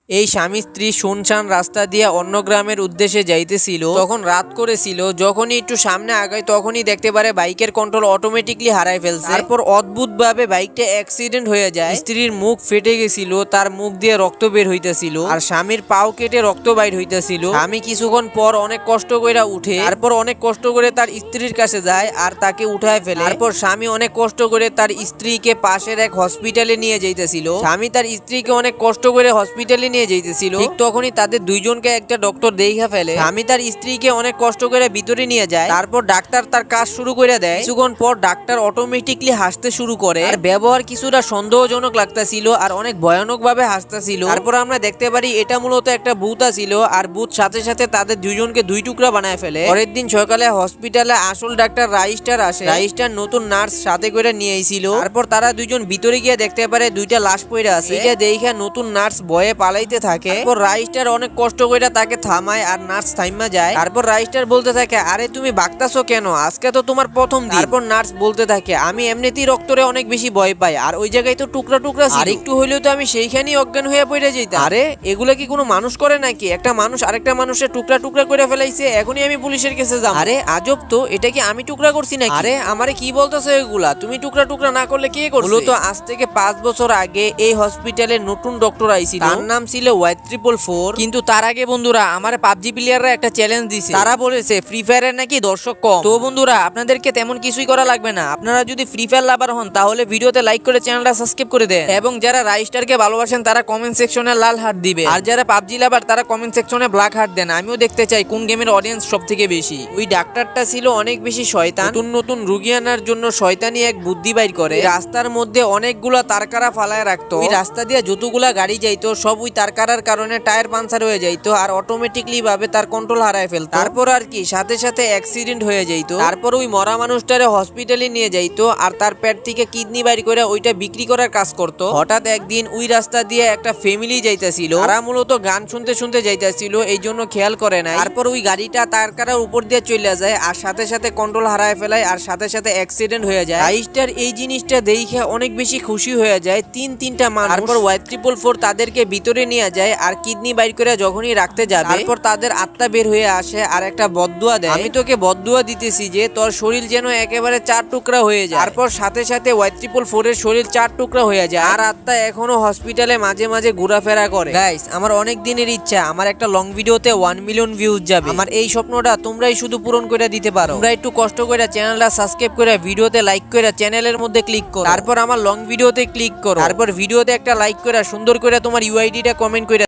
এই স্বামী স্ত্রী শুনশান রাস্তা দিয়ে অন্য গ্রামের উদ্দেশ্যে যাইতেছিল। তখন রাত করেছিল। যখনই একটু সামনে আগায় তখনই দেখতে পারে বাইকের কন্ট্রোল অটোমেটিকলি হারাই ফেলছে। তারপর অদ্ভুত ভাবে বাইকটা অ্যাক্সিডেন্ট হয়ে যায়। স্ত্রীর মুখ ফেটে গেছিল, তার মুখ দিয়ে রক্ত বের হইতেছিল, আর স্বামীর পাও কেটে রক্ত বাইর হইতেছিল। স্বামী কিছুক্ষণ পর অনেক কষ্ট করে উঠে, তারপর অনেক কষ্ট করে তার স্ত্রীর কাছে যায় আর তাকে উঠায় ফেলে। তারপর স্বামী অনেক কষ্ট করে তার স্ত্রীকে পাশের এক হসপিটালে নিয়ে যাইতেছিল। স্বামী তার স্ত্রীকে অনেক কষ্ট করে হসপিটালে নিয়ে যাইতেছিল। ঠিক তখনই তাদের দুইজনকে একটা ডক্টর দেখা ফেলে। স্বামী তার স্ত্রীকে অনেক কষ্ট করে ভিতরে নিয়ে যায়। তারপর ডাক্তার তার কাজ শুরু করে দেয়। কিছুক্ষণ পর ডাক্তার অটোমেটিকলি হাসতে শুরু করে। আর ব্যবহার কিছুটা সন্দেহজনক লাগতেছিল আর অনেক ভয়ানক ভাবে হাসতেছিল। তারপর আমরা দেখতে পারি এটা মূলত একটা ভূত ছিল, আর ভূত সাথে সাথে তাদের দুইজনকে দুই টুকরা বানায় ফেলে। পরের দিন সকালে হসপিটালে আসল ডাক্তার রাইস্টার আসে। রাইস্টার নতুন নার্স সাথে করে নিয়ে আইছিল। তারপর তারা দুইজন ভিতরে গিয়ে দেখতে পারে দুইটা লাশ পড়ে আছে। এটা দেখে নতুন নার্স ভয়ে পালাইতে থাকে। তারপর রাইস্টার অনেক কষ্ট করে তাকে থামায় আর নার্স থাইমা যায়। তারপর রাইস্টার বলতে থাকে, আরে তুমি বাগতাছো কেন? আজকে তো তোমার প্রথম দিন। তারপর নার্স বলতে থাকে, আমি এমনিতেই রক্তরে অনেক বেশি ভয় পাই, আর ওই জায়গায় তো টুকরা টুকরা ছিল, আর একটু হইলেও তো আমি সেইখানেই অজ্ঞান হয়ে পড়ে যাইতাম। আরে এগুলা কি কোনো মানুষ করে নাকি? একটা মানুষ আরেকটা মানুষের টুকরা টুকরা করে ফেলাইছে, এখনই আমি পুলিশের কাছে যাব। আরে আজব তো, এটা কি আমি টুকরা করছি নাকি? আরে আমারে কি বলতেছো এগুলা? তুমি টুকরা টুকরা না করলে কে করছে? মূলত আজ থেকে 5 বছর আগে এই হসপিটালে নতুন ডক্টর আইছিল। তার নাম ছিল Y444। কিন্তু তার আগে বন্ধুরা আমার পাবজি প্লেয়াররা একটা চ্যালেঞ্জ দিছে। তারা বলেছে ফ্রি ফায়ারের নাকি দর্শক কম। তো বন্ধুরা আপনাদেরকে তেমন কিছুই করা লাগবে না। আপনারা যদি ফ্রি ফায়ার লাভার হন তাহলে ভিডিওতে লাইক করে চ্যানেলটা সাবস্ক্রাইব করে দেন, এবং যারা রাইস্টারকে ভালোবাসেন তারা কমেন্ট সেকশনে লাল হার্ট দিবে, আর যারা পাবজি লাভার তারা কমেন্ট সেকশনে ব্ল্যাক হার্ট দেন। আমিও দেখতে চাই কোন গেমের অডিয়েন্স সবথেকে বেশি। ওই ডাক্তারটা ছিল অনেক বেশি শয়তান। নতুন নতুন রোগী আনার জন্য শয়তানি এক বুদ্ধি বাইর করে। রাস্তার মধ্যে অনেকগুলা তারকারা ফালায় রাখতো। ওই রাস্তা দিয়ে যতগুলা গাড়ি যাইতো সব ওই তারকারার কারণে টায়ার পাঞ্চার হয়ে যাইতো, আর অটোমেটিকলি ভাবে তার কন্ট্রোল হারায় ফেলতো। তারপর আর কি সাথে সাথে অ্যাক্সিডেন্ট হয়ে যাইতো। তারপর ওই মরা মানুষটারে হসপিটালে নিয়ে যাইতো, আর তার পেট থেকে কিডনি বাইর করে ওইটা বিক্রি করার কাজ করতো। হঠাৎ একদিন ওই রাস্তা দিয়ে একটা ফ্যামিলি যাইতাছিল। তারা মূলত গান শুনতে শুনতে যাইতাছিল, এই জন্য খেয়াল করে নাই। তারপর ওই গাড়িটা তারকারার উপর দিয়ে চলে যায়, আর সাথে সাথে কন্ট্রোল হারায় ফেলায়, আর সাথে সাথে অ্যাক্সিডেন্ট হয়ে যায়। রাইস্টার এই জিনিসটা দেখে অনেক বেশি খুশি হয়ে যায়। তিনটা মানুষ। তারপর Y444 তাদেরকে ভিতরে নিয়ে যায়, আর কিডনি বাইর করে যখনই রাখতে যাবে তারপর তাদের আত্মা বের হয়ে আসে আর একটা বদদুয়া দেয়। আমি তোকে বদদুয়া দিতেছি যে তোর শরীর যেন একেবারে 4 টুকরা হয়ে যায়। তারপর সাথে সাথে Y444 এর শরীর 4 টুকরা হয়ে যায়, আর আত্মা এখনো হসপিটালে মাঝে মাঝে ঘোরাফেরা করে। গাইস আমার অনেক দিনের ইচ্ছা আমার একটা লং ভিডিওতে 1 মিলিয়ন ভিউজ যাবে। আমার এই স্বপ্নটা তোমরাই শুধু পূরণ করে দিতে পারো। তোমরা একটু কষ্ট করে চ্যানেলটা সাবস্ক্রাইব করে ভিডিওতে লাইক করে চ্যানেলের মধ্যে ক্লিক করো। তারপর আমার লং ভিডিওতে ক্লিক করো। তারপর ভিডিওতে একটা লাইক করে সুন্দর করে তোমার ইউআইডিটা কমেন্ট করে